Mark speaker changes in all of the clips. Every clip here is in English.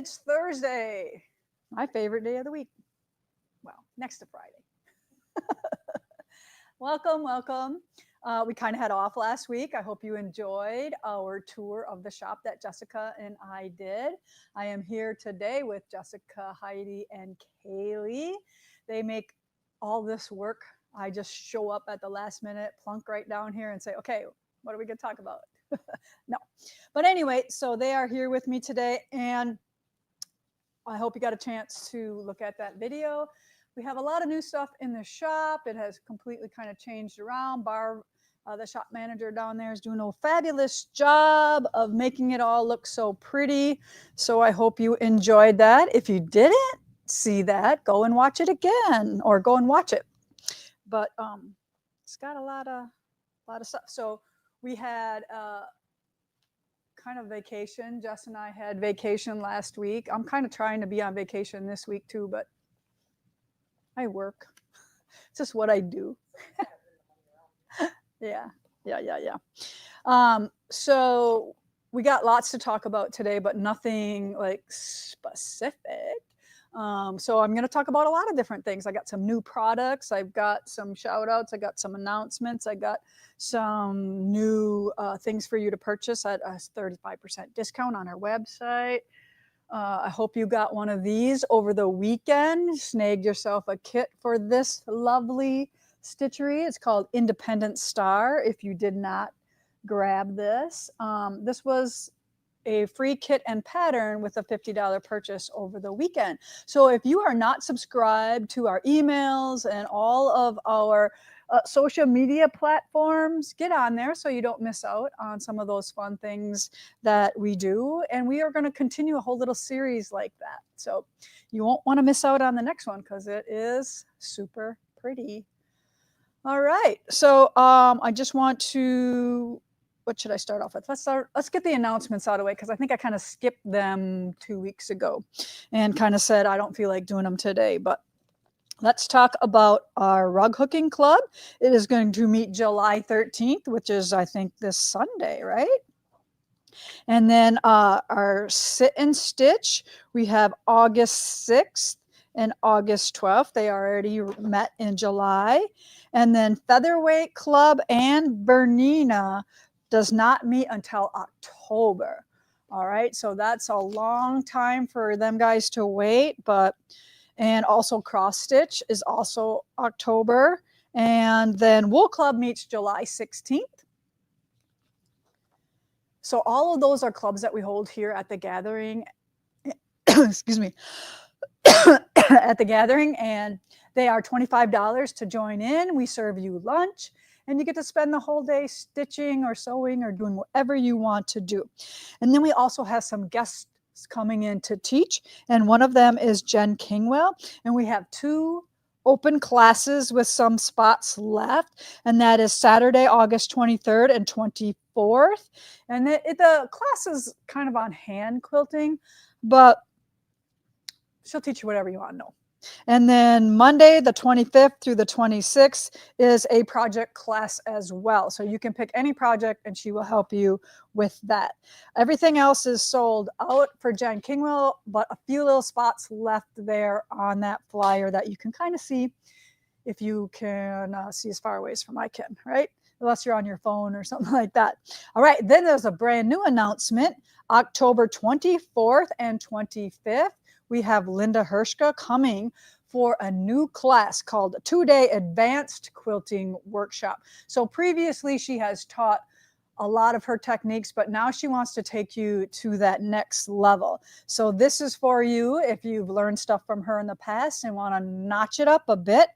Speaker 1: It's Thursday, my favorite day of the week. Well, next to Friday. Welcome. We kind of had off last week. I hope you enjoyed our tour of the shop that Jessica and I did. I am here today with Jessica, Heidi, and Kaylee. They make all this work. I just show up at the last minute, plunk right down here and say, okay, what are we going to talk about? No. But anyway, so they are here with me today, and I hope you got a chance to look at that video. We have a lot of new stuff in the shop. It has completely kind of changed around. Barb, the shop manager down there, is doing a fabulous job of making it all look so pretty. So I hope you enjoyed that. If you didn't see that, go and watch it again, or go and watch it. But it's got a lot of stuff. So we had kind of vacation. Jess and I had vacation last week. I'm kind of trying to be on vacation this week too, but I work. It's just what I do. Yeah. So we got lots to talk about today, but nothing like specific. So I'm going to talk about a lot of different things. I got some new products. I've got some shout outs. I got some announcements. I got some new things for you to purchase at a 35% discount on our website. I hope you got one of these over the weekend. Snagged yourself a kit for this lovely stitchery. It's called Independent Star. If you did not grab this, this was a free kit and pattern with a $50 purchase over the weekend. So if you are not subscribed to our emails and all of our social media platforms, get on there so you don't miss out on some of those fun things that we do. And we are going to continue a whole little series like that. So you won't want to miss out on the next one because it is super pretty. All right. So I just want to, what should I start off with? Let's get the announcements out of the way, because I think I kind of skipped them 2 weeks ago and kind of said I don't feel like doing them today. But let's talk about our rug hooking club. It is going to meet July 13th, which is, I think, this Sunday, right? And then our sit and stitch, we have August 6th and August 12th. They already met in July. And then Featherweight Club and Bernina does not meet until October. All right, so that's a long time for them guys to wait, and also cross stitch is also October. And then Wool Club meets July 16th. So all of those are clubs that we hold here at the gathering. Excuse me. At the gathering, and they are $25 to join in. We serve you lunch, and you get to spend the whole day stitching or sewing or doing whatever you want to do. And then we also have some guests coming in to teach, and one of them is Jen Kingwell, and we have 2 open classes with some spots left, and that is Saturday, August 23rd and 24th. And the class is kind of on hand quilting, but she'll teach you whatever you want to know. And then Monday, the 25th through the 26th is a project class as well. So you can pick any project and she will help you with that. Everything else is sold out for Jen Kingwell, but a few little spots left there on that flyer that you can kind of see if you can see as far away as from I can, right? Unless you're on your phone or something like that. All right, then there's a brand new announcement. October 24th and 25th. We have Linda Hershka coming for a new class called 2-Day Advanced Quilting Workshop. So previously she has taught a lot of her techniques, but now she wants to take you to that next level. So this is for you if you've learned stuff from her in the past and want to notch it up a bit.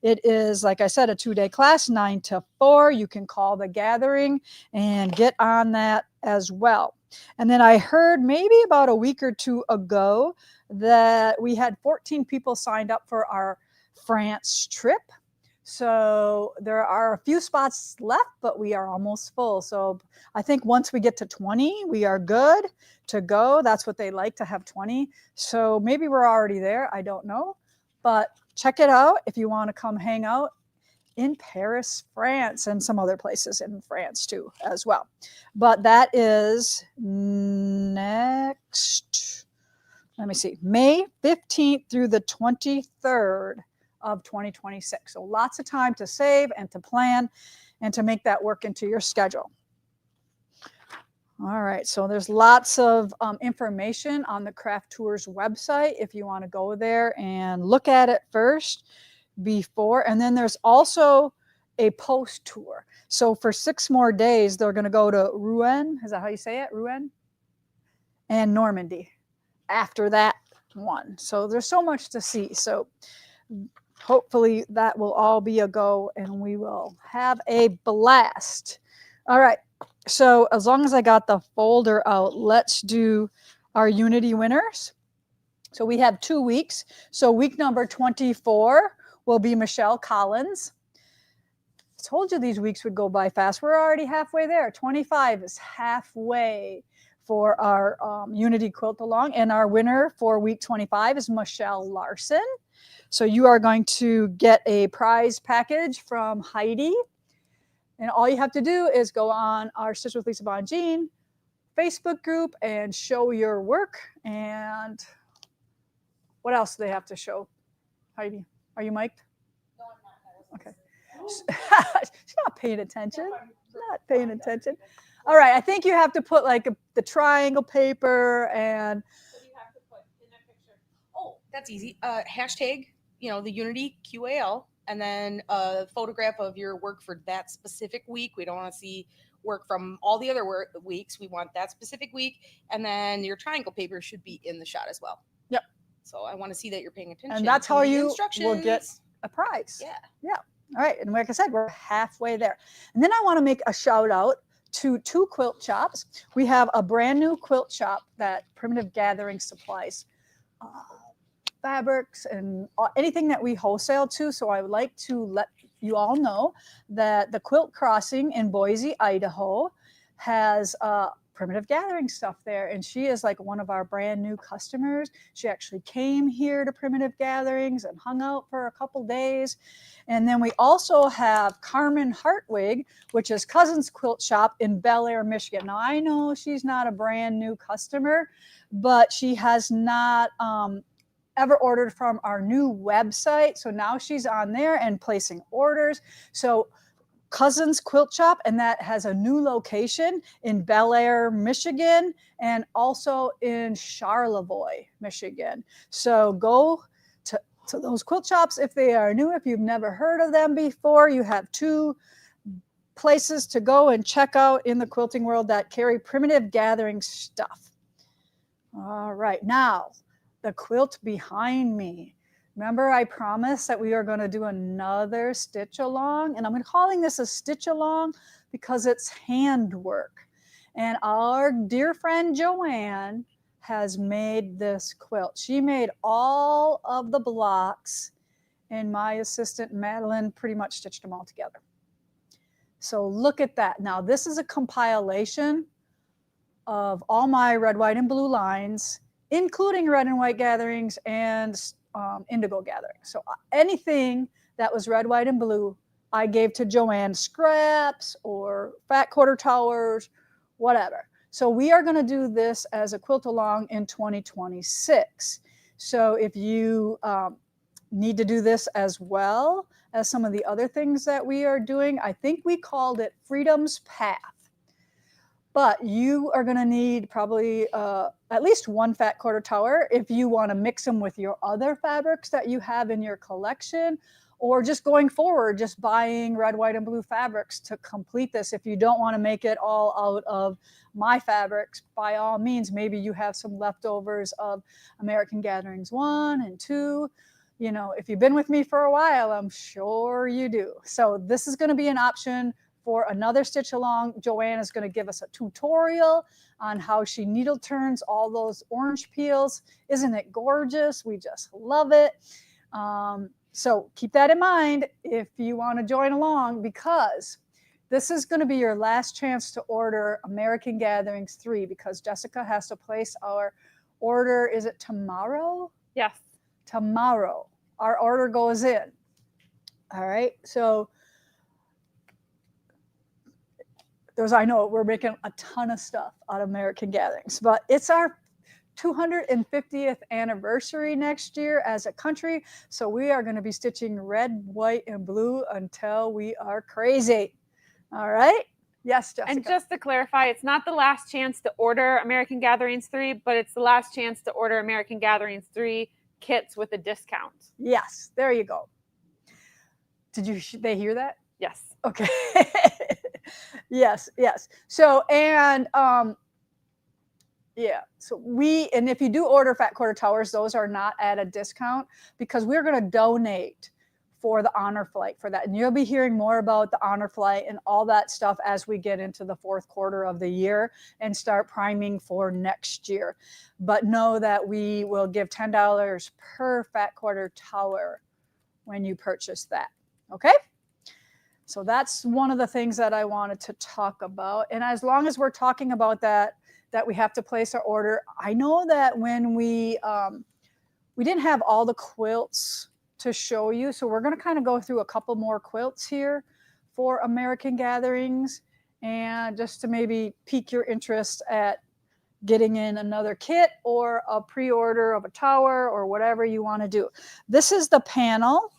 Speaker 1: It is, like I said, a 2-day class, 9 to 4. You can call the gathering and get on that as well. And then I heard maybe about a week or 2 ago that we had 14 people signed up for our France trip. So there are a few spots left, but we are almost full. So I think once we get to 20, we are good to go. That's what they like, to have 20. So maybe we're already there. I don't know. But check it out if you want to come hang out in Paris, France, and some other places in France too as well. But that is next let me see, May 15th through the 23rd of 2026. So lots of time to save and to plan and to make that work into your schedule. All right, so there's lots of information on the Craft Tours website if you want to go there and look at it first before. And then there's also a post tour. So for 6 more days, they're going to go to Rouen. Is that how you say it? Rouen? And Normandy after that one. So there's so much to see. So hopefully that will all be a go and we will have a blast. All right. So as long as I got the folder out, let's do our Unity winners. So we have 2 weeks. So week number 24 will be Michelle Collins. I told you these weeks would go by fast. We're already halfway there. 25 is halfway for our Unity Quilt-Along. And our winner for week 25 is Michelle Larson. So you are going to get a prize package from Heidi. And all you have to do is go on our Stitch with Lisa Bongean Facebook group and show your work. And what else do they have to show? Heidi, are you mic'd?
Speaker 2: No, I'm not.
Speaker 1: Okay. She's not paying attention. Not paying attention. All right. I think you have to put like the triangle paper and.
Speaker 2: What do you have to put in that picture? Oh, that's easy. Hashtag, the Unity QAL, and then a photograph of your work for that specific week. We don't want to see work from all the other weeks. We want that specific week. And then your triangle paper should be in the shot as well.
Speaker 1: Yep.
Speaker 2: So I want to see that you're paying attention.
Speaker 1: And that's how you will get a prize.
Speaker 2: Yeah.
Speaker 1: Yeah. All right. And like I said, we're halfway there. And then I want to make a shout out to 2 quilt shops. We have a brand new quilt shop that Primitive Gathering supplies fabrics and anything that we wholesale to. So I would like to let you all know that the Quilt Crossing in Boise, Idaho has Primitive Gathering stuff there. And she is like one of our brand new customers. She actually came here to Primitive Gatherings and hung out for a couple days. And then we also have Carmen Hartwig, which is Cousin's Quilt Shop in Bel Air, Michigan. Now I know she's not a brand new customer, but she has not ever ordered from our new website. So now she's on there and placing orders. So Cousins Quilt Shop, and that has a new location in Bel Air, Michigan, and also in Charlevoix, Michigan. So go to those quilt shops if they are new. If you've never heard of them before, you have 2 places to go and check out in the quilting world that carry Primitive Gathering stuff. All right, now the quilt behind me. Remember, I promised that we are going to do another stitch along, and I'm calling this a stitch along because it's handwork. And our dear friend Joanne has made this quilt. She made all of the blocks, and my assistant Madeline pretty much stitched them all together. So look at that. Now, this is a compilation of all my red, white, and blue lines, including red and white gatherings and indigo gatherings. So anything that was red, white, and blue, I gave to Joanne, scraps or fat quarter towers, whatever. So we are going to do this as a quilt along in 2026. So if you need to do this as well as some of the other things that we are doing, I think we called it Freedom's Path. But you are going to need probably at least 1 fat quarter tower if you want to mix them with your other fabrics that you have in your collection, or just going forward, just buying red, white, and blue fabrics to complete this. If you don't want to make it all out of my fabrics, by all means, maybe you have some leftovers of American Gatherings 1 and 2. If you've been with me for a while, I'm sure you do. So this is going to be an option for another stitch along. Joanne is going to give us a tutorial on how she needle turns all those orange peels. Isn't it gorgeous? We just love it. So keep that in mind if you want to join along, because this is going to be your last chance to order American Gatherings 3, because Jessica has to place our order. Is it tomorrow?
Speaker 3: Yes.
Speaker 1: Tomorrow. Our order goes in. All right. So I know we're making a ton of stuff out of American Gatherings, but it's our 250th anniversary next year as a country. So we are going to be stitching red, white, and blue until we are crazy. All right? Yes, Jessica.
Speaker 3: And just to clarify, it's not the last chance to order American Gatherings 3, but it's the last chance to order American Gatherings 3 kits with a discount.
Speaker 1: Yes, there you go. They hear that?
Speaker 3: Yes.
Speaker 1: Okay. Yes. So, and yeah, so and if you do order Fat Quarter Towers, those are not at a discount because we're going to donate for the honor flight for that. And you'll be hearing more about the honor flight and all that stuff as we get into the fourth quarter of the year and start priming for next year. But know that we will give $10 per Fat Quarter Tower when you purchase that. Okay? So that's one of the things that I wanted to talk about. And as long as we're talking about that we have to place our order. I know that when we didn't have all the quilts to show you, so we're going to kind of go through a couple more quilts here for American Gatherings, and just to maybe pique your interest at getting in another kit or a pre-order of a tower or whatever you want to do. This is the panel.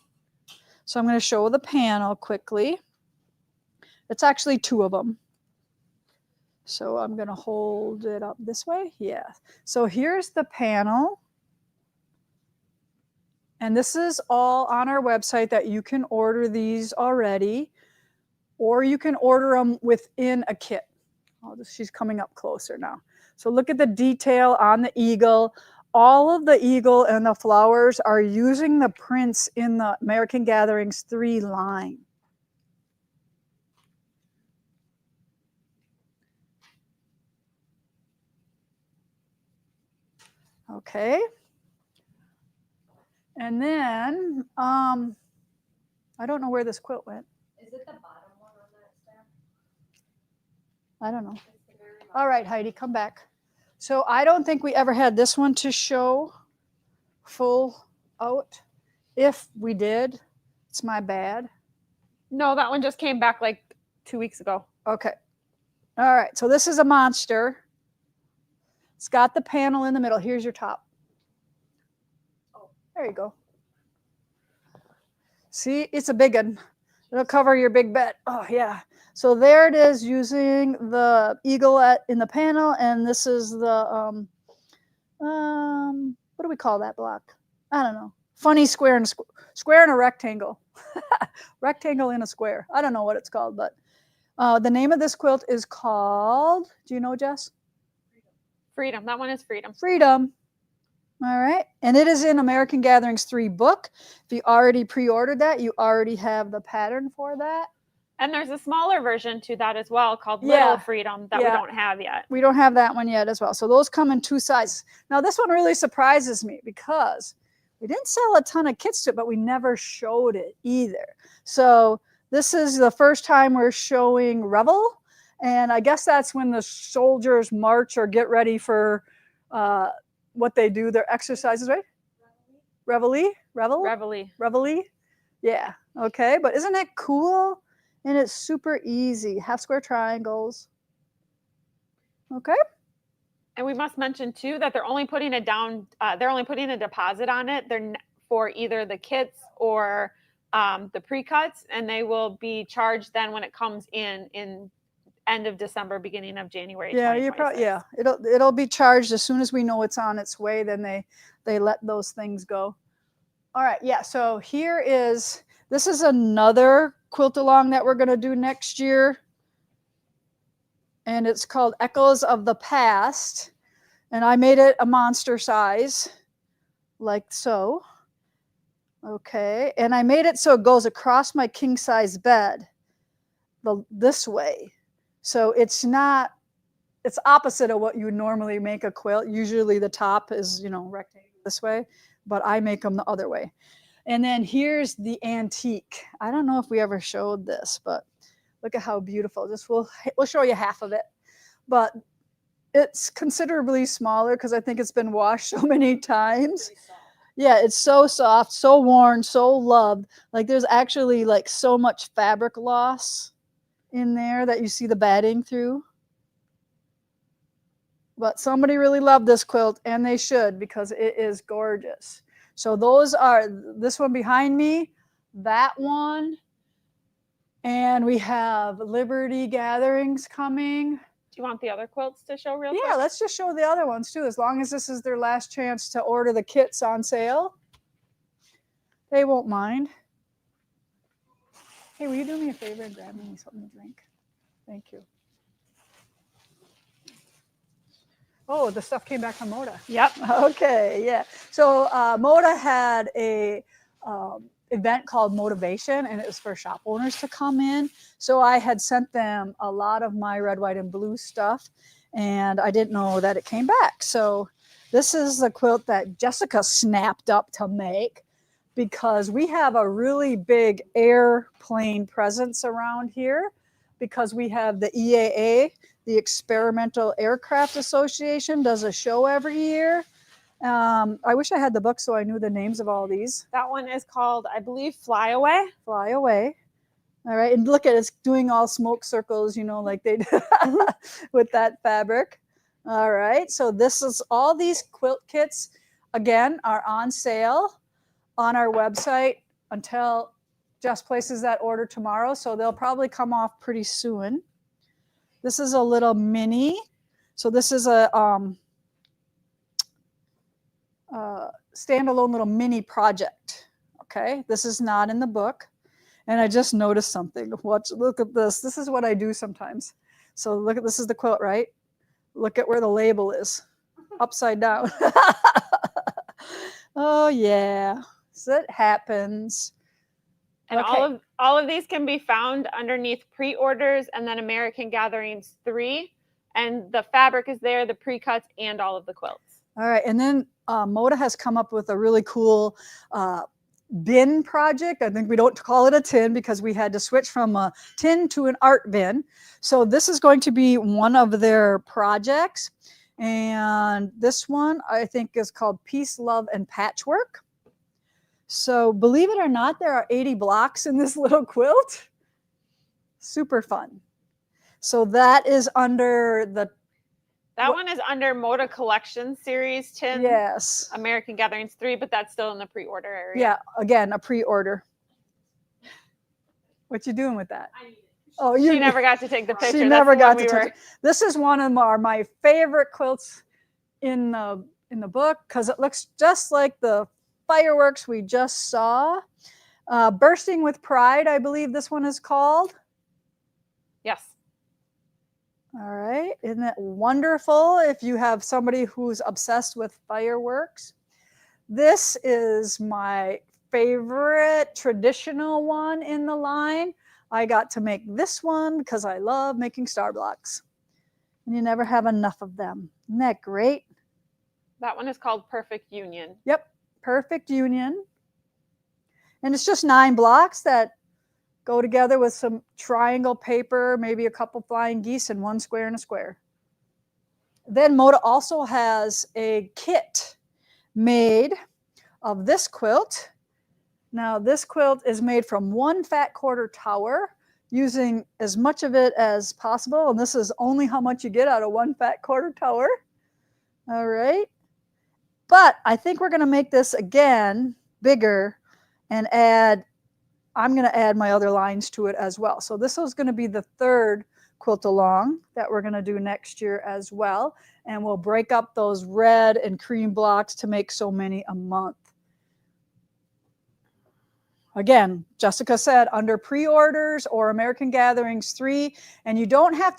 Speaker 1: So I'm going to show the panel quickly. It's actually two of them. So I'm going to hold it up this way. Yeah. So here's the panel. And this is all on our website that you can order these already, or you can order them within a kit. She's coming up closer now. So look at the detail on the eagle. All of the eagle and the flowers are using the prints in the American Gatherings 3 line. Okay. And then, I don't know where this quilt went.
Speaker 2: Is it the bottom one on that stack?
Speaker 1: I don't know. All right, Heidi, come back. So I don't think we ever had this one to show full out. If we did, it's my bad.
Speaker 3: No, that one just came back like 2 weeks ago.
Speaker 1: Okay. All right, so this is a monster. It's got the panel in the middle. Here's your top. Oh, there you go. See, it's a big one. It'll cover your big bed. Oh, yeah. So there it is using the eagle in the panel, and this is the, what do we call that block? I don't know. Funny square and square and a rectangle. Rectangle in a square. I don't know what it's called, but the name of this quilt is called, do you know, Jess?
Speaker 3: Freedom. That one is Freedom.
Speaker 1: Freedom. All right. And it is in American Gatherings 3 book. If you already pre-ordered that, you already have the pattern for that.
Speaker 3: And there's a smaller version to that as well called Little Freedom that we don't have yet.
Speaker 1: We don't have that one yet as well. So those come in 2 sizes. Now this one really surprises me because we didn't sell a ton of kits to it, but we never showed it either. So this is the first time we're showing Revel. And I guess that's when the soldiers march or get ready for what they do, their exercises, right? Reveille? Reveille? Yeah. Okay. But isn't that cool? And it's super easy. Half square triangles. Okay.
Speaker 3: And we must mention too that they're only putting a deposit on it. They're for either the kits or the pre-cuts, and they will be charged then when it comes in end of December, beginning of January.
Speaker 1: Yeah, you probably it'll be charged as soon as we know it's on its way. Then they let those things go. All right, yeah. So this is another quilt-along that we're going to do next year, and it's called Echoes of the Past, and I made it a monster size, like so. Okay, and I made it so it goes across my king size bed, this way. So it's opposite of what you would normally make a quilt. Usually the top is, rectangle this way, but I make them the other way. And then here's the antique. I don't know if we ever showed this, but look at how beautiful. We'll show you half of it, but it's considerably smaller because I think it's been washed so many times. Yeah, it's so soft, so worn, so loved. Like there's actually like so much fabric loss in there that you see the batting through. But somebody really loved this quilt, and they should, because it is gorgeous. So those are this one behind me, that one, and we have Liberty Gatherings coming.
Speaker 3: Do you want the other quilts to show real
Speaker 1: Yeah,
Speaker 3: quick?
Speaker 1: let's just show the other ones too. As long as this is their last chance to order the kits on sale, they won't mind. Hey, will you do me a favor and grab me something to drink? Thank you. Oh, the stuff came back from Moda.
Speaker 3: Yep.
Speaker 1: Okay, yeah. So Moda had a event called Motivation, and it was for shop owners to come in. So I had sent them a lot of my red, white, and blue stuff, and I didn't know that it came back. So this is the quilt that Jessica snapped up to make, because we have a really big airplane presence around here, because we have the EAA, the Experimental Aircraft Association, does a show every year. I wish I had the book so I knew the names of all these.
Speaker 3: That one is called, I believe, Fly Away.
Speaker 1: Fly Away. All right, and look at it, it's doing all smoke circles, you know, like they do with that fabric. All right, so this is all these quilt kits, again, are on sale on our website until Jess places that order tomorrow, so they'll probably come off pretty soon. This is a little mini. So this is a standalone little mini project. Okay, this is not in the book. And I just noticed something. Look at this. This is what I do sometimes. So look at, this is the quilt, right? Look at where the label is, upside down. Oh yeah, so it happens.
Speaker 3: And
Speaker 1: Okay.
Speaker 3: all of these can be found underneath pre-orders and then American Gatherings 3. And the fabric is there, the pre-cuts, and all of the quilts.
Speaker 1: All right, and then Moda has come up with a really cool bin project. I think we don't call it a tin because we had to switch from a tin to an art bin. So this is going to be one of their projects. And this one I think is called Peace, Love, and Patchwork. So believe it or not, there are 80 blocks in this little quilt. Super fun. So that is under the...
Speaker 3: That one is under Moda Collection Series 10.
Speaker 1: Yes.
Speaker 3: American Gatherings 3, but that's still in the pre-order area.
Speaker 1: Yeah, again, a pre-order. What you doing with that? Oh,
Speaker 3: She never got to take the picture.
Speaker 1: She never got to touch it. This is one of my favorite quilts in the book, because it looks just like the fireworks we just saw. Bursting with Pride, I believe this one is called.
Speaker 3: Yes.
Speaker 1: All right, isn't it wonderful if you have somebody who's obsessed with fireworks? This is my favorite traditional one in the line. I got to make this one because I love making star blocks. And you never have enough of them. Isn't that great?
Speaker 3: That one is called Perfect Union.
Speaker 1: Yep, Perfect Union. And it's just 9 blocks that go together with some triangle paper, maybe a couple flying geese, and 1 square and a square. Then Moda also has a kit made of this quilt. Now this quilt is made from 1 fat quarter tower, using as much of it as possible. And this is only how much you get out of 1 fat quarter tower. All right. But I think we're going to make this again bigger and I'm going to add my other lines to it as well. So this is going to be the 3rd Quilt-Along that we're going to do next year as well. And we'll break up those red and cream blocks to make so many a month. Again, Jessica said under pre-orders or American Gatherings 3, and you only have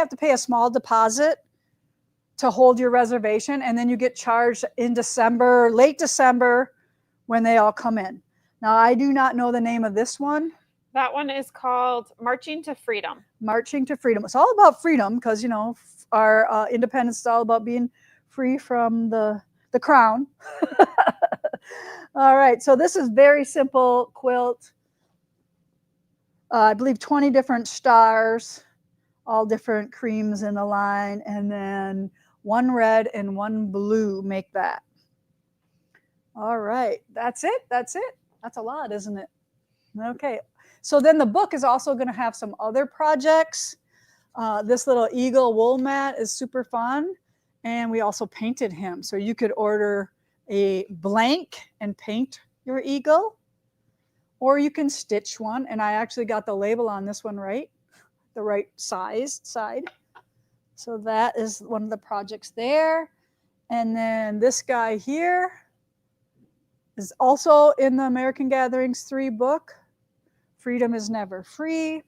Speaker 1: to pay a small deposit to hold your reservation, and then you get charged in December, late December, when they all come in. Now, I do not know the name of this one.
Speaker 3: That one is called Marching to Freedom.
Speaker 1: Marching to Freedom. It's all about freedom because, you know, our independence is all about being free from the crown. All right, so this is very simple quilt. I believe 20 different stars, all different creams in the line, and then 1 red and 1 blue make that. All right, that's it. That's it. That's a lot, isn't it? Okay, so then the book is also going to have some other projects. This little eagle wool mat is super fun. And we also painted him. So you could order a blank and paint your eagle, or you can stitch one. And I actually got the label on this one right, the right size side. So that is one of the projects there. And then this guy here is also in the American Gatherings 3 book, Freedom is Never Free.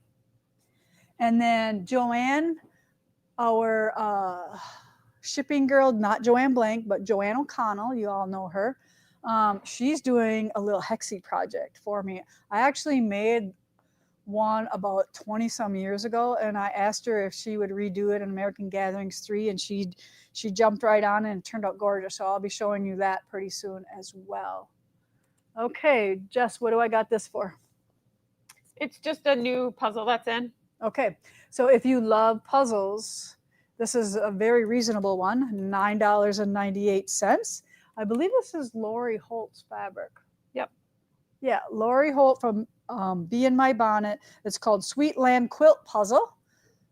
Speaker 1: And then Joanne, our shipping girl, not Joanne Blank, but Joanne O'Connell, you all know her. She's doing a little hexie project for me. I actually made one about 20 some years ago, and I asked her if she would redo it in American Gatherings 3, and she jumped right on it and it turned out gorgeous. So I'll be showing you that pretty soon as well. Okay, Jess, what do I got this for?
Speaker 3: It's just a new puzzle that's in.
Speaker 1: Okay, so if you love puzzles, this is a very reasonable one, $9.98. I believe this is Lori Holt's fabric.
Speaker 3: Yep.
Speaker 1: Yeah, Lori Holt from Bee in My Bonnet. It's called Sweetland Quilt Puzzle.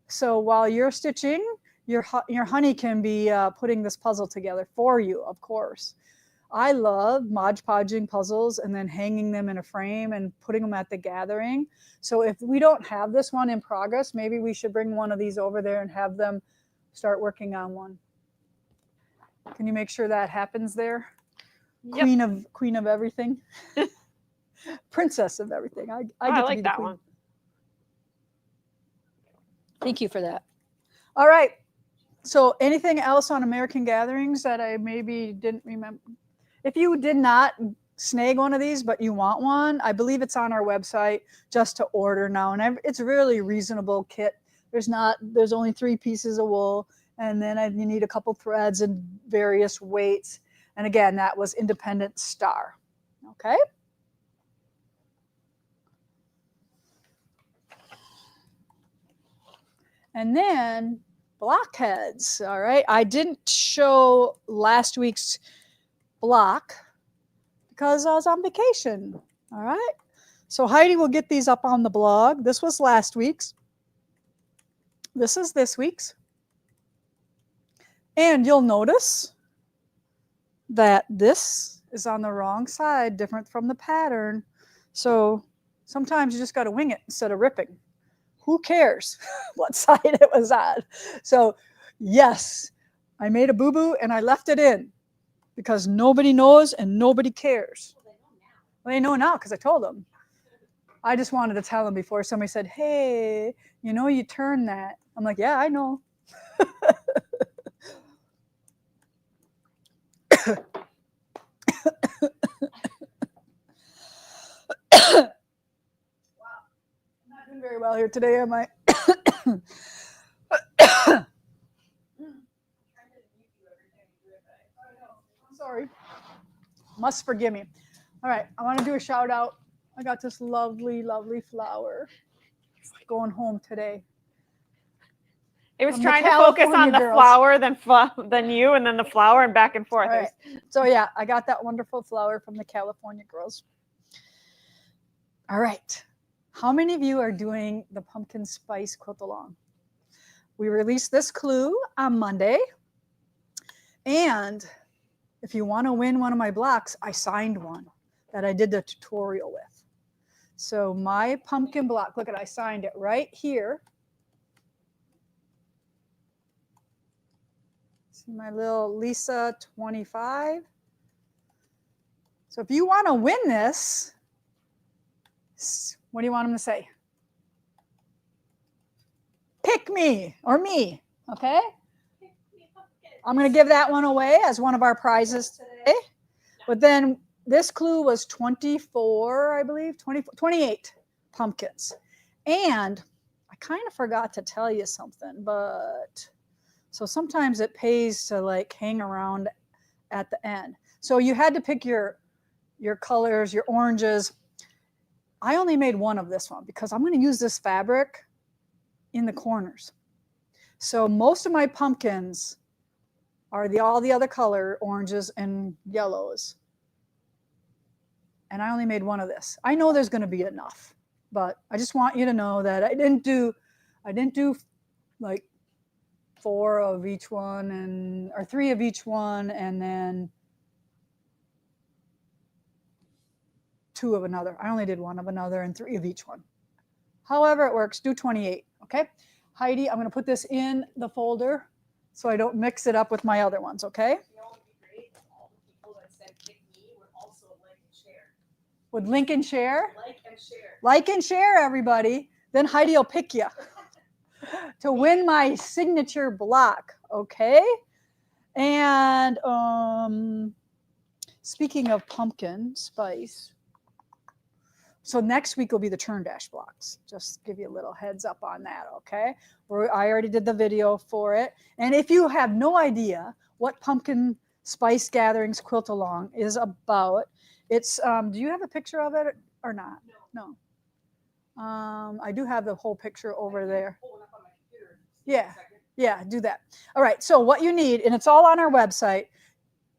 Speaker 1: So while you're stitching, your honey can be putting this puzzle together for you, of course. I love Mod Podging puzzles and then hanging them in a frame and putting them at the gathering. So if we don't have this one in progress, maybe we should bring one of these over there and have them start working on one. Can you make sure that happens there?
Speaker 3: Yep.
Speaker 1: Queen of everything. Princess of everything. I get
Speaker 3: I
Speaker 1: to
Speaker 3: like
Speaker 1: be the
Speaker 3: that
Speaker 1: queen.
Speaker 3: one.
Speaker 1: Thank you for that. All right. So anything else on American Gatherings that I maybe didn't remember? If you did not snag one of these, but you want one, I believe it's on our website just to order now. And it's a really reasonable kit. There's only 3 pieces of wool, and then you need a couple threads and various weights. And again, that was Independent Star. Okay. And then blockheads. All right. I didn't show last week's block because I was on vacation. All right. So Heidi will get these up on the blog. This was last week's. This is this week's. And you'll notice that this is on the wrong side, different from the pattern. So sometimes you just got to wing it instead of ripping. Who cares what side it was on? So yes, I made a boo-boo and I left it in because nobody knows and nobody cares. Well, they know now because I told them. I just wanted to tell them before somebody said, hey, you turn that. I'm like, yeah, I know. Wow, I'm not doing very well here today, am I? I'm sorry. Must forgive me. All right, I want to do a shout out. I got this lovely, lovely flower going home today.
Speaker 3: It was
Speaker 1: From the
Speaker 3: trying to focus
Speaker 1: California
Speaker 3: on the
Speaker 1: girls.
Speaker 3: flower, then you, and then the flower, and back and forth.
Speaker 1: All right. So yeah, I got that wonderful flower from the California girls. All right. How many of you are doing the pumpkin spice quilt-along? We released this clue on Monday. And if you want to win one of my blocks, I signed one that I did the tutorial with. So my pumpkin block, look at, I signed it right here. See my little Lisa 25. So if you want to win this, what do you want them to say? Pick me or me, okay? I'm going to give that one away as one of our prizes today. But then this clue was 24, I believe, 28 pumpkins. And I kind of forgot to tell you something, but so sometimes it pays to like hang around at the end. So you had to pick your colors, your oranges. I only made one of this one because I'm going to use this fabric in the corners. So most of my pumpkins are all the other color, oranges and yellows. And I only made one of this. I know there's going to be enough, but I just want you to know that I didn't do like 4 of each one or 3 of each one, and then 2 of another. I only did 1 of another and 3 of each one. However it works, do 28, okay? Heidi, I'm gonna put this in the folder so I don't mix it up with my other ones, okay?
Speaker 2: You know what would be great? All the people that said pick me would also like and share.
Speaker 1: Would link and share?
Speaker 2: Like and share.
Speaker 1: Like and share, everybody. Then Heidi will pick you to win my signature block, okay? And speaking of pumpkin spice, so next week will be the turn dash blocks. Just give you a little heads up on that, okay? I already did the video for it. And if you have no idea what Pumpkin Spice Gatherings Quilt-Along is about, it's, do you have a picture of it or not?
Speaker 2: No.
Speaker 1: I do have the whole picture over there.
Speaker 2: Pull it up on my computer.
Speaker 1: Yeah. Yeah, do that. All right, so what you need, and it's all on our website,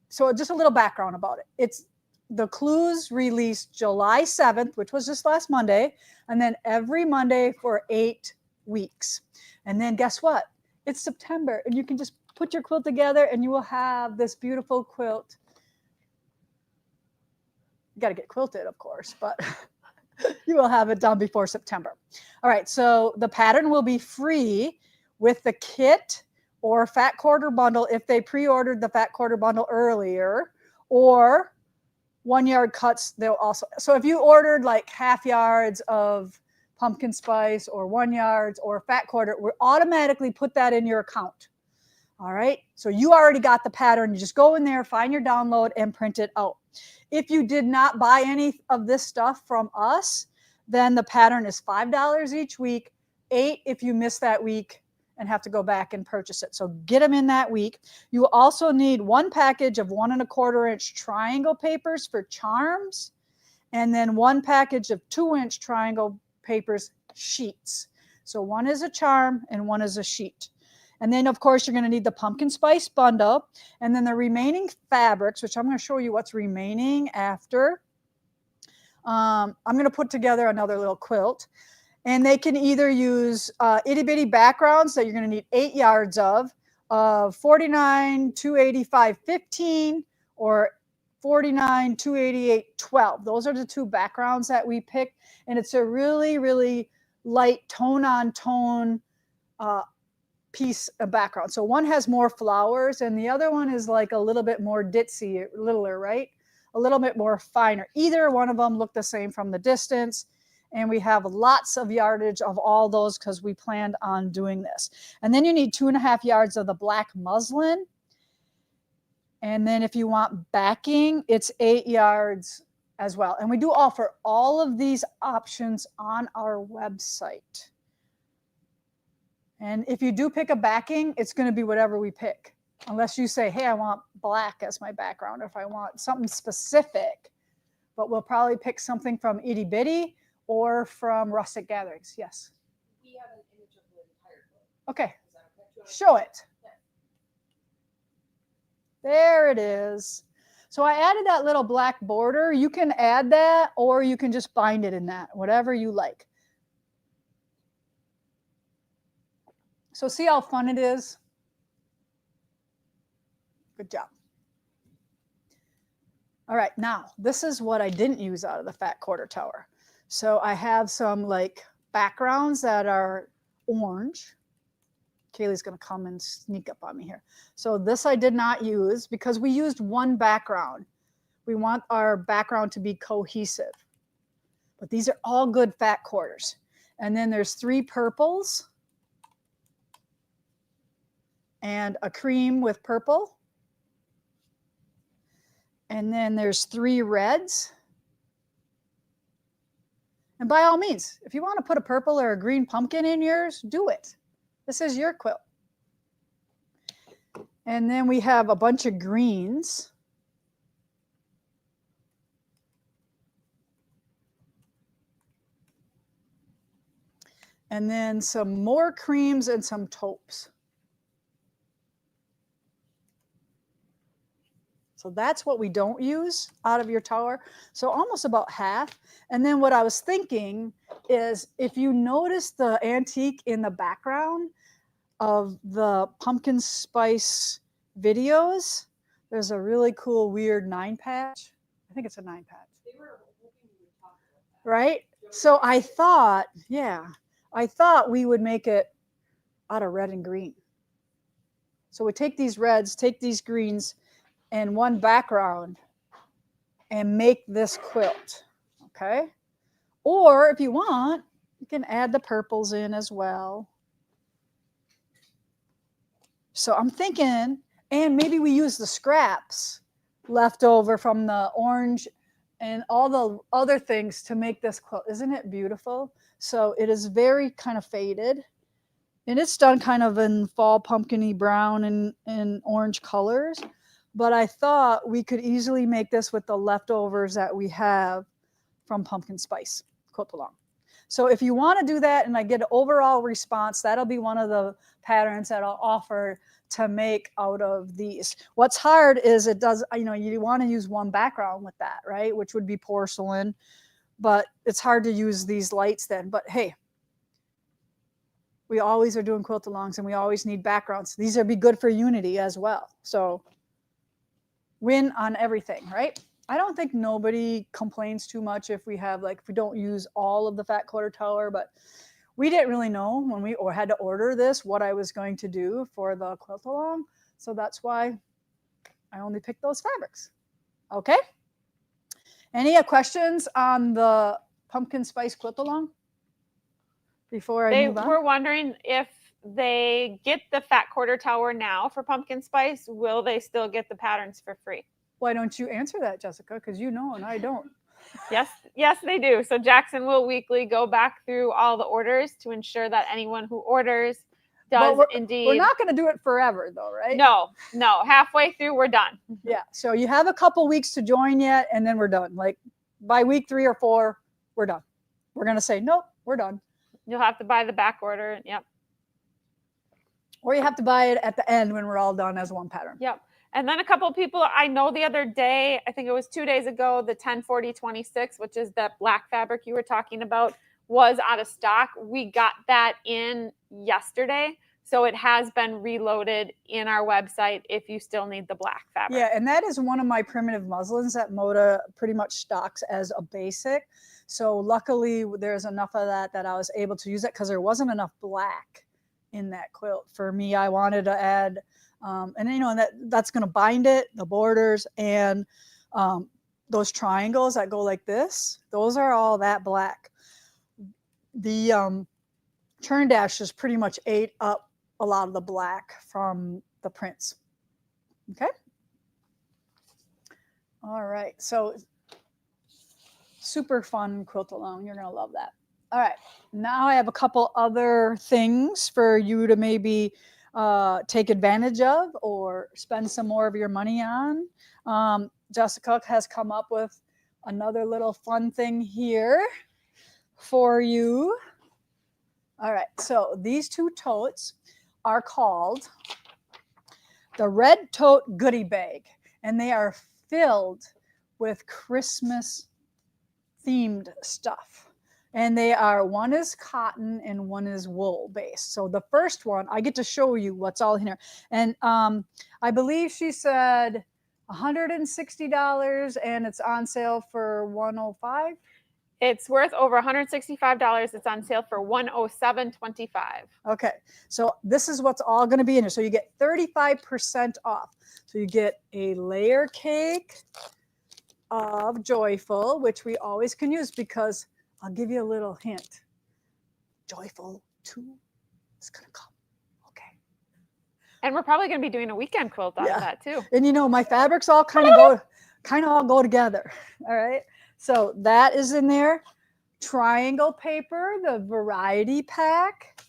Speaker 1: so just a little background about it. It's the clues released July 7th, which was just last Monday, and then every Monday for 8 weeks. And then guess what? It's September, and you can just put your quilt together and you will have this beautiful quilt. You got to get quilted, of course, but you will have it done before September. All right, so the pattern will be free with the kit or fat quarter bundle if they pre-ordered the fat quarter bundle earlier, or 1 yard cuts. They'll also, so if you ordered like half yards of pumpkin spice or 1 yards or fat quarter, we'll automatically put that in your account. All right, so you already got the pattern. You just go in there, find your download, and print it out. If you did not buy any of this stuff from us, then the pattern is $5 each week, $8 if you miss that week and have to go back and purchase it. So get them in that week. You also need 1 package of 1 1/4 inch triangle papers for charms, and then 1 package of 2-inch triangle papers sheets. So 1 is a charm and 1 is a sheet. And then, of course, you're going to need the pumpkin spice bundle, and then the remaining fabrics, which I'm going to show you what's remaining after. I'm going to put together another little quilt, and they can either use itty bitty backgrounds that you're going to need 8 yards of 49, 285, 15, or 49, 288, 12. Those are the 2 backgrounds that we picked, and it's a really, really light tone on tone piece of background. So one has more flowers and the other one is like a little bit more ditzy, littler, right? A little bit more finer. Either one of them look the same from the distance, and we have lots of yardage of all those because we planned on doing this. And then you need 2.5 yards of the black muslin. And then if you want backing, it's 8 yards as well. And we do offer all of these options on our website. And if you do pick a backing, it's going to be whatever we pick. Unless you say, hey, I want black as my background, or if I want something specific. But we'll probably pick something from Itty Bitty or from Rustic Gatherings. Yes?
Speaker 2: We have an image of the entire quilt.
Speaker 1: Okay.
Speaker 2: Is that okay?
Speaker 1: Show it. There it is. So I added that little black border. You can add that, or you can just bind it in that, whatever you like. So see how fun it is? Good job. All right, now this is what I didn't use out of the fat quarter tower. So I have some like backgrounds that are orange. Kaylee's going to come and sneak up on me here. So this I did not use because we used 1 background. We want our background to be cohesive. But these are all good fat quarters. And then there's 3 purples and a cream with purple. And then there's 3 reds. And by all means, if you want to put a purple or a green pumpkin in yours, do it. This is your quilt. And then we have a bunch of greens. And then some more creams and some taupes. So that's what we don't use out of your tower. So almost about half. And then what I was thinking is if you notice the antique in the background, of the pumpkin spice videos, there's a really cool weird 9-patch. I think it's a 9-patch.
Speaker 2: They were hoping you would talk about that.
Speaker 1: Right? So I thought we would make it out of red and green. So we take these reds, take these greens, and one background and make this quilt. Okay? Or if you want, you can add the purples in as well. So I'm thinking, and maybe we use the scraps left over from the orange and all the other things to make this quilt. Isn't it beautiful? So it is very kind of faded. And it's done kind of in fall pumpkin-y brown and orange colors. But I thought we could easily make this with the leftovers that we have from Pumpkin Spice Quilt-Along. So if you want to do that and I get an overall response, that'll be one of the patterns that I'll offer to make out of these. What's hard is it does, you want to use one background with that, right? Which would be porcelain, but it's hard to use these lights then. But hey, we always are doing quilt-alongs and we always need backgrounds. These would be good for unity as well. So win on everything, right? I don't think nobody complains too much if we have if we don't use all of the fat quarter tower, but we didn't really know when we had to order this what I was going to do for the quilt-along. So that's why I only picked those fabrics. Okay? Any questions on the pumpkin spice quilt-along before I move on?
Speaker 3: They were wondering if they get the fat quarter tower now for pumpkin spice, will they still get the patterns for free?
Speaker 1: Why don't you answer that, Jessica? Because you know and I don't.
Speaker 3: Yes, they do. So Jackson will weekly go back through all the orders to ensure that anyone who orders does indeed.
Speaker 1: We're not going to do it forever though, right?
Speaker 3: No. Halfway through, we're done.
Speaker 1: Yeah. So you have a couple weeks to join yet, and then we're done. Like by week 3 or 4, we're done. We're going to say, nope, we're done.
Speaker 3: You'll have to buy the back order. Yep.
Speaker 1: Or you have to buy it at the end when we're all done as one pattern.
Speaker 3: Yep. And then a couple of people I know the other day, I think it was 2 days ago, the 1040-26, which is that black fabric you were talking about, was out of stock. We got that in yesterday. So it has been reloaded in our website if you still need the black fabric.
Speaker 1: Yeah, and that is one of my primitive muslins that Moda pretty much stocks as a basic. So luckily there's enough of that I was able to use it because there wasn't enough black in that quilt. For me, I wanted to add, and that's going to bind it, the borders, and those triangles that go like this, those are all that black. The churn dashes pretty much ate up a lot of the black from the prints. Okay. All right. So super fun quilt along. You're going to love that. All right. Now I have a couple other things for you to maybe take advantage of or spend some more of your money on. Jessica has come up with another little fun thing here for you. All right. So these 2 totes are called the Red Tote Goodie Bag, and they are filled with Christmas themed stuff. And they are, one is cotton and one is wool based. So the first one, I get to show you what's all in here. And I believe she said $160 and it's on sale for $105.
Speaker 3: It's worth over $165. It's on sale for $107.25.
Speaker 1: Okay, so this is what's all going to be in here. So you get 35% off. So you get a layer cake of Joyful, which we always can use because I'll give you a little hint. Joyful 2 is going to come. Okay.
Speaker 3: And we're probably going to be doing a weekend quilt out of that too.
Speaker 1: And my fabrics all kind of all go together. All right. So that is in there. Triangle paper, the variety pack,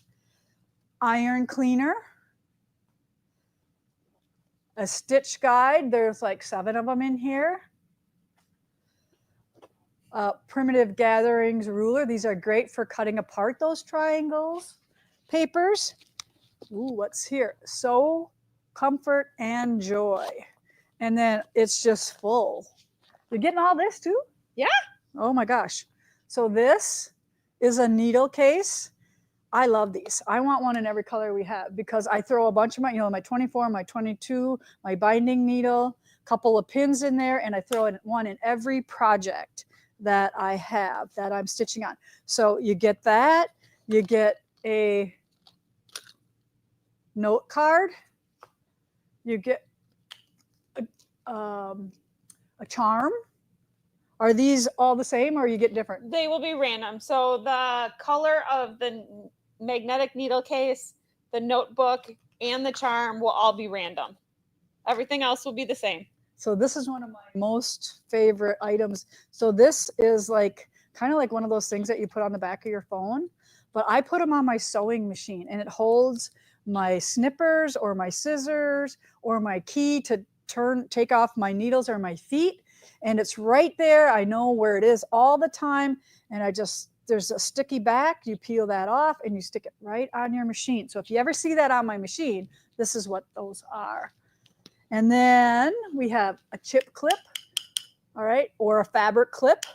Speaker 1: iron cleaner, a stitch guide. There's like 7 of them in here. Primitive Gatherings ruler. These are great for cutting apart those triangles. Papers. Ooh, what's here? So Comfort and Joy. And then it's just full. You're getting all this too?
Speaker 3: Yeah.
Speaker 1: Oh my gosh. So this is a needle case. I love these. I want one in every color we have because I throw a bunch of my, my 24, my 22, my binding needle, couple of pins in there, and I throw in one in every project that I have that I'm stitching on. So you get that, you get a note card, you get a charm. Are these all the same or you get different?
Speaker 3: They will be random. So the color of the magnetic needle case, the notebook, and the charm will all be random. Everything else will be the same.
Speaker 1: So this is one of my most favorite items. So this is like kind of like one of those things that you put on the back of your phone, but I put them on my sewing machine and it holds my snippers or my scissors or my key to take off my needles or my feet. And it's right there. I know where it is all the time. And there's a sticky back. You peel that off and you stick it right on your machine. So if you ever see that on my machine, this is what those are. And then we have a chip clip, all right, or a fabric clip.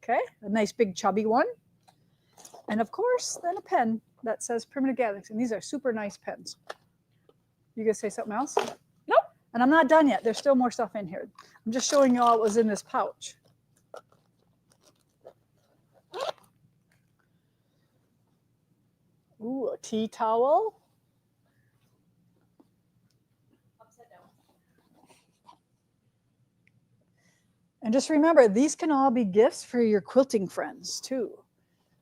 Speaker 1: Okay, a nice big chubby one. And of course, then a pen that says Primitive Gatherings. And these are super nice pens. You gonna say something else?
Speaker 3: Nope.
Speaker 1: And I'm not done yet. There's still more stuff in here. I'm just showing you all what was in this pouch. Ooh, a tea towel.
Speaker 2: Upside down.
Speaker 1: And just remember, these can all be gifts for your quilting friends too.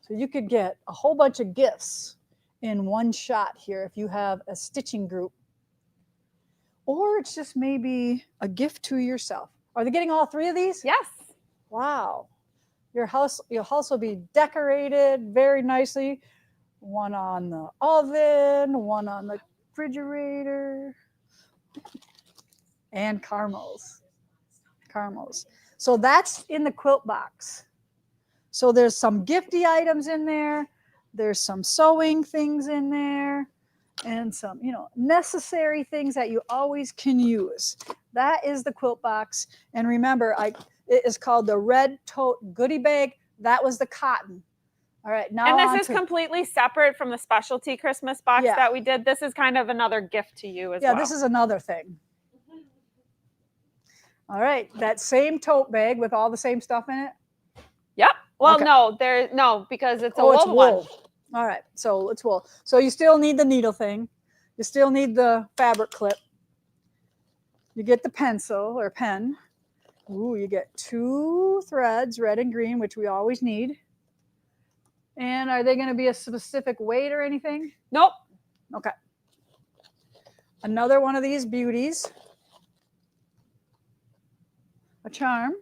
Speaker 1: So you could get a whole bunch of gifts in one shot here if you have a stitching group. Or it's just maybe a gift to yourself. Are they getting all three of these?
Speaker 3: Yes.
Speaker 1: Wow. Your house will be decorated very nicely. One on the oven, one on the refrigerator, and caramels. So that's in the quilt box. So there's some gifty items in there. There's some sewing things in there and some, necessary things that you always can use. That is the quilt box. And remember, it is called the Red Tote Goodie Bag. That was the cotton. All right, now
Speaker 3: and this is completely separate from the specialty Christmas box that we did. This is kind of another gift to you as well.
Speaker 1: Yeah, this is another thing. All right, that same tote bag with all the same stuff in it?
Speaker 3: Yep. Well,
Speaker 1: okay.
Speaker 3: no, because it's a wool
Speaker 1: it's wool.
Speaker 3: one.
Speaker 1: All right, so it's wool. So you still need the needle thing. You still need the fabric clip. You get the pencil or pen. Ooh, you get 2 threads, red and green, which we always need. And are they going to be a specific weight or anything?
Speaker 3: Nope.
Speaker 1: Okay. Another one of these beauties. A charm.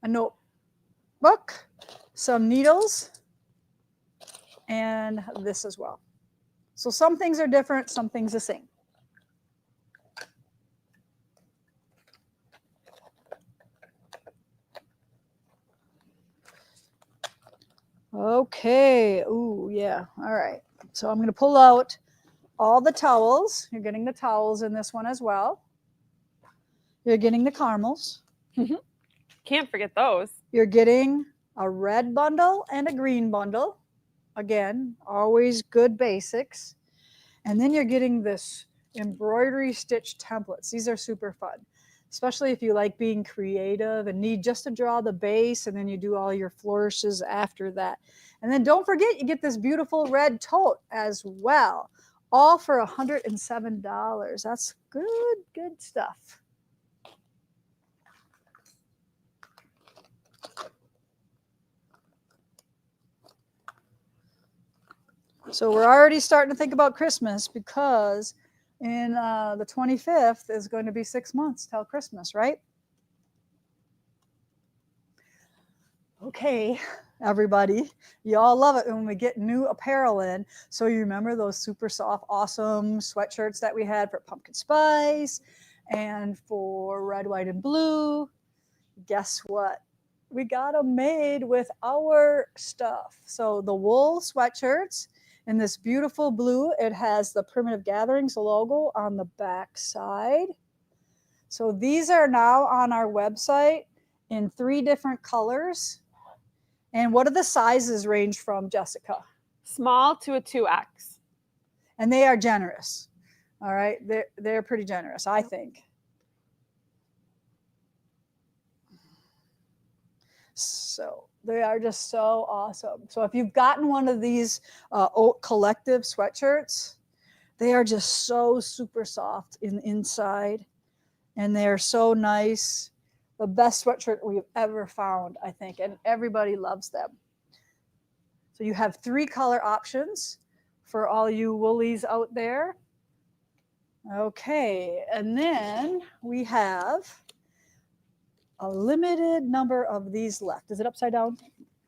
Speaker 1: A notebook. Some needles. And this as well. So some things are different, some things the same. Okay. Ooh, yeah. All right. So I'm going to pull out all the towels. You're getting the towels in this one as well. You're getting the caramels.
Speaker 3: Can't forget those.
Speaker 1: You're getting a red bundle and a green bundle. Again, always good basics. And then you're getting this embroidery stitch templates. These are super fun, especially if you like being creative and need just to draw the base and then you do all your flourishes after that. And then don't forget, you get this beautiful red tote as well, all for $107. That's good stuff. So we're already starting to think about Christmas because in the 25th is going to be 6 months till Christmas, right? Okay, everybody, you all love it when we get new apparel in. So you remember those super soft, awesome sweatshirts that we had for Pumpkin Spice and for Red, White, and Blue? Guess what? We got them made with our stuff. So the wool sweatshirts in this beautiful blue, it has the Primitive Gatherings logo on the back side. So these are now on our website in 3 different colors. And what do the sizes range from, Jessica?
Speaker 3: Small to a 2X.
Speaker 1: And they are generous. All right, they're pretty generous, I think. So they are just so awesome. So if you've gotten one of these Oat Collective sweatshirts, they are just so super soft inside, and they're so nice. The best sweatshirt we've ever found, I think, and everybody loves them. So you have 3 color options for all you woolies out there. Okay, and then we have a limited number of these left. Is it upside down?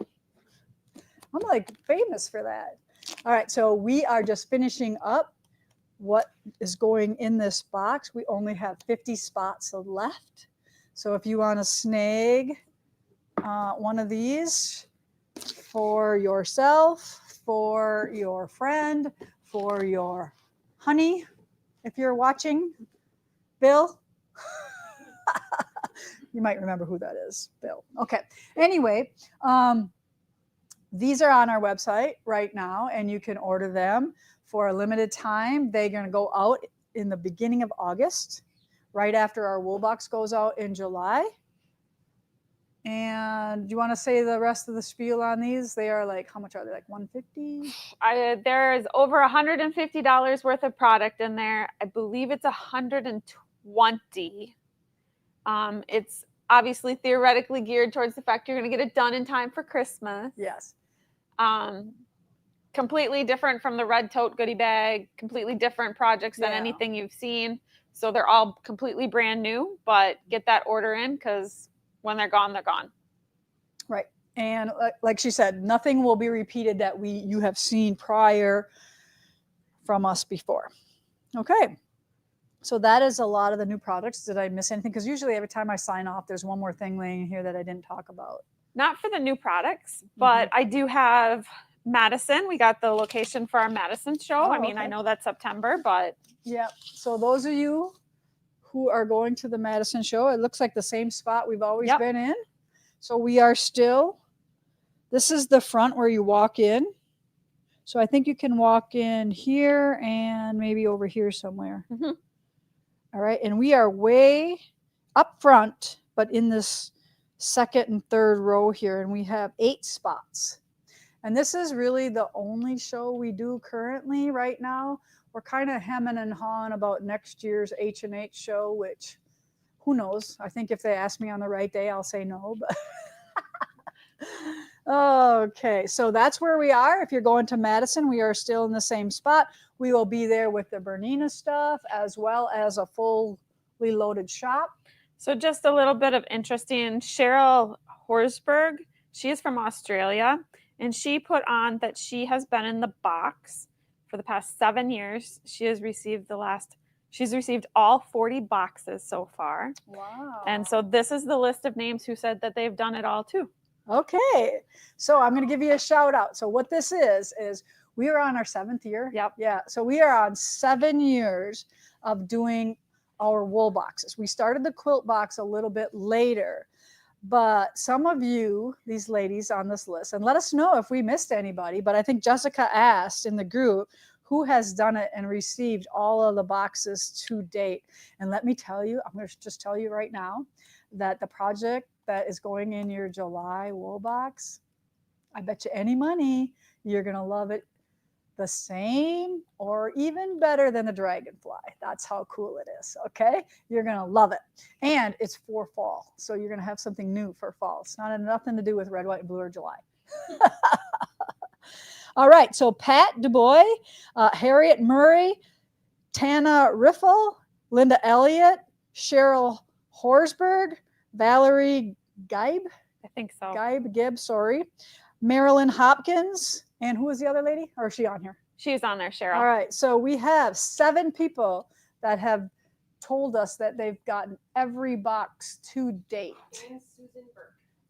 Speaker 1: I'm like famous for that. All right, so we are just finishing up what is going in this box. We only have 50 spots left. So if you want to snag one of these for yourself, for your friend, for your honey, if you're watching, Bill, you might remember who that is, Bill. Okay. Anyway, these are on our website right now, and you can order them for a limited time. They're going to go out in the beginning of August, right after our wool box goes out in July. And do you want to say the rest of the spiel on these? They are like, how much are they? Like $150?
Speaker 3: There's over $150 worth of product in there. I believe it's $120. It's obviously theoretically geared towards the fact you're going to get it done in time for Christmas.
Speaker 1: Yes.
Speaker 3: Completely different from the red tote goodie bag, completely different projects than anything you've seen. So they're all completely brand new, but get that order in because when they're gone, they're gone.
Speaker 1: Right. And like she said, nothing will be repeated that you have seen prior from us before. Okay. So that is a lot of the new products. Did I miss anything? Because usually every time I sign off, there's one more thing laying here that I didn't talk about.
Speaker 3: Not for the new products, but I do have Madison. We got the location for our Madison show.
Speaker 1: Oh,
Speaker 3: I mean,
Speaker 1: okay.
Speaker 3: I know that's September, but
Speaker 1: yeah. So those of you who are going to the Madison show, it looks like the same spot we've always been in. So we are still, this is the front where you walk in. So I think you can walk in here and maybe over here somewhere.
Speaker 3: Mm-hmm.
Speaker 1: All right. And we are way up front, but in this second and third row here, and we have 8 spots. And this is really the only show we do currently right now. We're kind of hemming and hawing about next year's H&H show, which who knows? I think if they ask me on the right day, I'll say no. But okay, so that's where we are. If you're going to Madison, we are still in the same spot. We will be there with the Bernina stuff as well as a fully loaded shop.
Speaker 3: So just a little bit of interesting. Cheryl Horsberg, she is from Australia, and she put on that she has been in the box for the past 7 years. She's received all 40 boxes so far.
Speaker 1: Wow.
Speaker 3: And so this is the list of names who said that they've done it all too.
Speaker 1: Okay. So I'm going to give you a shout out. So what this is we are on our 7th year.
Speaker 3: Yep.
Speaker 1: Yeah. So we are on 7 years of doing our wool boxes. We started the quilt box a little bit later, but some of you, these ladies on this list, and let us know if we missed anybody, but I think Jessica asked in the group who has done it and received all of the boxes to date. And let me tell you, I'm going to just tell you right now that the project that is going in your July wool box, I bet you any money you're going to love it the same or even better than the dragonfly. That's how cool it is. Okay. You're going to love it. And it's for fall. So you're going to have something new for fall. It's not nothing to do with red, white, and blue or July. All right. So Pat DuBois, Harriet Murray, Tana Riffle, Linda Elliott, Cheryl Horsberg, Valerie Gibe.
Speaker 3: I think so.
Speaker 1: Gibb, sorry. Marilyn Hopkins. And who is the other lady? Or is she on here?
Speaker 3: She's on there, Cheryl.
Speaker 1: All right. So we have 7 people that have told us that they've gotten every box to date.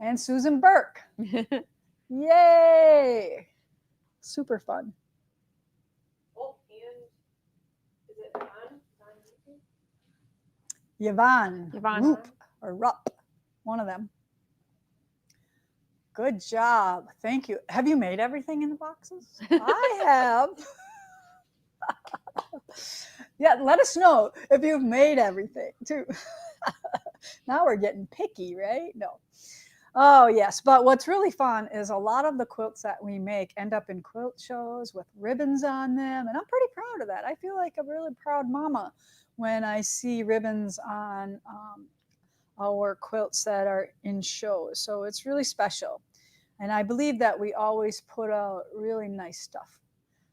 Speaker 1: And Susan Burke. Yay. Super fun.
Speaker 2: Oh, and is it
Speaker 1: Yvonne.
Speaker 3: Yvonne.
Speaker 1: Roop or Rupp. One of them. Good job. Thank you. Have you made everything in the boxes? I have. Yeah, let us know if you've made everything too. Now we're getting picky, right? No. Oh, yes. But what's really fun is a lot of the quilts that we make end up in quilt shows with ribbons on them. And I'm pretty proud of that. I feel like a really proud mama when I see ribbons on our quilts that are in shows. So it's really special. And I believe that we always put out really nice stuff.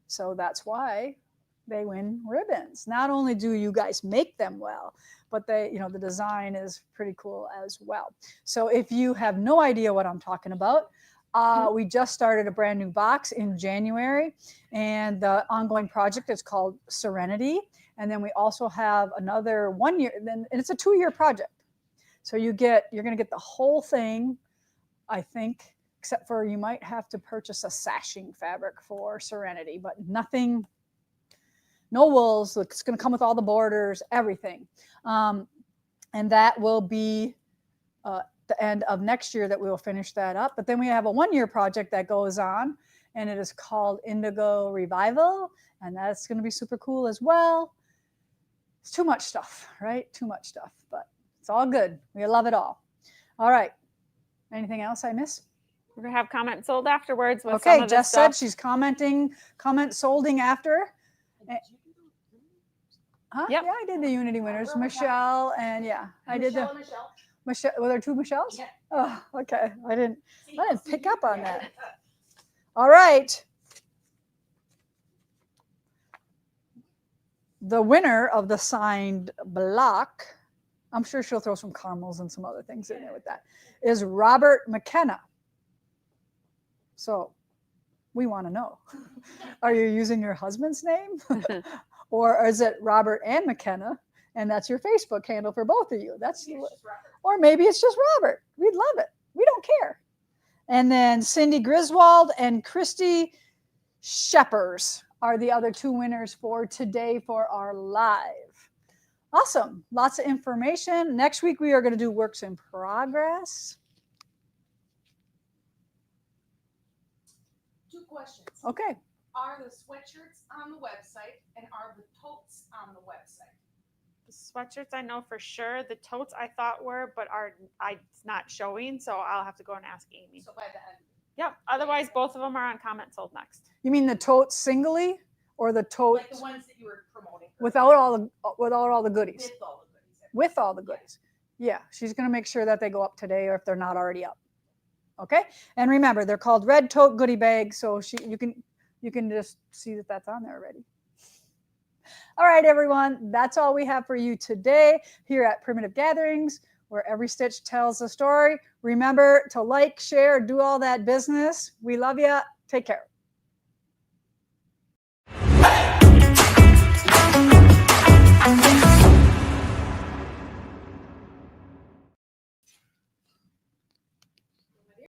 Speaker 1: So that's why they win ribbons. Not only do you guys make them well, but they, the design is pretty cool as well. So if you have no idea what I'm talking about, we just started a brand new box in January, and the ongoing project is called Serenity. And then we also have another 1 year, and it's a 2-year project. So you're going to get the whole thing, I think, except for you might have to purchase a sashing fabric for Serenity, but nothing. No wools. It's going to come with all the borders, everything. And that will be the end of next year that we will finish that up. But then we have a 1-year project that goes on, and it is called Indigo Revival. And that's going to be super cool as well. It's too much stuff, right? Too much stuff, but it's all good. We love it all. All right. Anything else I miss?
Speaker 3: We're going to have comment sold afterwards with
Speaker 1: okay,
Speaker 3: some of
Speaker 1: Jess
Speaker 3: this stuff.
Speaker 1: said she's comment solding after. Huh?
Speaker 3: Yep.
Speaker 1: Yeah, I did the Unity winners. Michelle and I did the Michelle. Were there 2 Michelles?
Speaker 2: Yeah.
Speaker 1: Oh, okay. I didn't pick up on that. All right. The winner of the signed block, I'm sure she'll throw some caramels and some other things in there with that, is Robert McKenna. So we want to know, are you using your husband's name? Or is it Robert and McKenna? And that's your Facebook handle for both of you. Or maybe it's just Robert. We'd love it. We don't care. And then Cindy Griswold and Christy Sheppers are the other 2 winners for today for our live. Awesome. Lots of information. Next week, we are going to do works in progress.
Speaker 2: 2 questions.
Speaker 1: Okay.
Speaker 2: Are the sweatshirts on the website, and are the totes on the website?
Speaker 3: The sweatshirts I know for sure. The totes I thought were, but it's not showing, so I'll have to go and ask Amy.
Speaker 2: So by the end.
Speaker 3: Yep. Otherwise, both of them are on comment sold next.
Speaker 1: You mean the totes singly, or the totes
Speaker 2: Like the ones that you were promoting.
Speaker 1: without all the goodies?
Speaker 2: With all the goodies.
Speaker 1: With all the goodies. Yeah, she's going to make sure that they go up today, or if they're not already up. Okay. And remember, they're called red tote goodie bags, so you can just see that that's on there already. All right, everyone, that's all we have for you today here at Primitive Gatherings, where every stitch tells a story. Remember to like, share, do all that business. We love you. Take care.